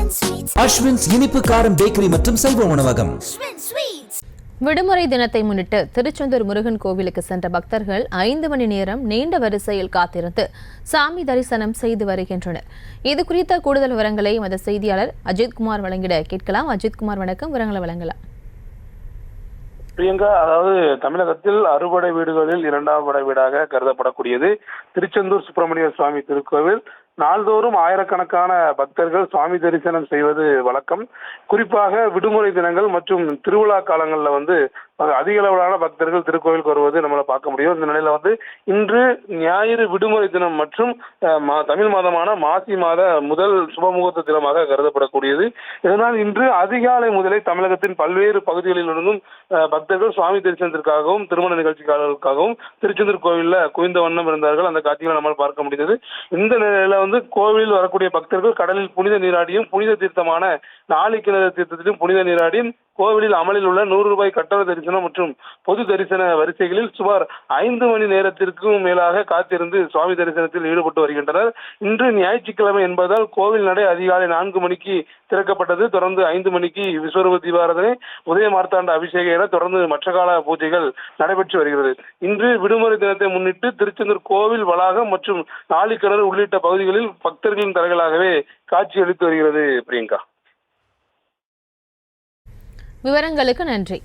அஸ்வின்ஸ் இனிப்பு காரம் பேக்கரி மற்றும் செல்வ உணவகம். விடுமுறை தினத்தை முன்னிட்டு திருச்செந்தூர் முருகன் கோவிலுக்கு சென்ற பக்தர்கள் 5 மணி நேரம் நீண்ட வரிசையில் காத்திருந்து சாமி தரிசனம் செய்து வருகின்றனர். இது குறித்த கூடுதல் விவரங்களை எமது செய்தியாளர் அஜித்குமார் வழங்கிட கேட்கலாம். அஜித்குமார், வணக்கம். விவரங்களை வழங்கலாம். பிரியங்கா, அதாவது தமிழகத்தில் அறுபடை வீடுகளில் 2ஆம் படை வீடாக கருதப்படக்கூடியது திருச்செந்தூர் சுப்பிரமணிய சுவாமி திருக்கோவில். நாள்தோறும் ஆயிரக்கணக்கான பக்தர்கள் சுவாமி தரிசனம் செய்வது வழக்கம். குறிப்பாக விடுமுறை தினங்கள் மற்றும் திருவிழா காலங்களில் அதிக அளவிலான பக்தர்கள் திருக்கோவிலுக்கு வருவது நம்மள பார்க்க முடியும். இந்த நிலையில இன்று ஞாயிறு விடுமுறை தினம் மற்றும் தமிழ் மாதமான மாசி மாத முதல் சுபமுகூர்த்த தினமாக கருதப்படக்கூடியது. இதனால் இன்று அதிகாலை முதலே தமிழகத்தின் பல்வேறு பகுதிகளிலிருந்தும் பக்தர்கள் சுவாமி தரிசனத்திற்காகவும் திருமண நிகழ்ச்சிகளுக்காகவும் திருச்செந்தூர் கோவிலில் குவிந்த வண்ணம் இருந்தார்கள். அந்த காட்சிகளை நம்மால் பார்க்க முடிந்தது. இந்த நிலையில கோவிலில் வரக்கூடிய பக்தர்கள் கடலில் புனித நீராடியும் புனித தீர்த்தமான நாளிக்கிணறு தீர்த்தத்திலும் புனித நீராடியும் கோவிலில் அமலில் உள்ள 100 ரூபாய் கட்டண தரிசனம் மற்றும் பொது தரிசன வரிசைகளில் சுமார் 5 மணி நேரத்திற்கும் மேலாக காத்திருந்து சுவாமி தரிசனத்தில் ஈடுபட்டு வருகின்றனர். இன்று ஞாயிற்றுக்கிழமை என்பதால் கோவில் நடை அதிகாலை 4 மணிக்கு திறக்கப்பட்டது. தொடர்ந்து 5 மணிக்கு விஸ்வரூப தீபாராதனை, உதய மார்த்தாண்ட அபிஷேகம் என தொடர்ந்து மற்றகால பூஜைகள் நடைபெற்று வருகிறது. இன்று விடுமுறை தினத்தை முன்னிட்டு திருச்செந்தூர் கோவில் வளாகம் மற்றும் நாளிக்கிணறு உள்ளிட்ட பகுதிகளில் பக்தர்களின் தலைகளாகவே காட்சியளித்து வருகிறது. பிரியங்கா, விவரங்களுக்கு நன்றி.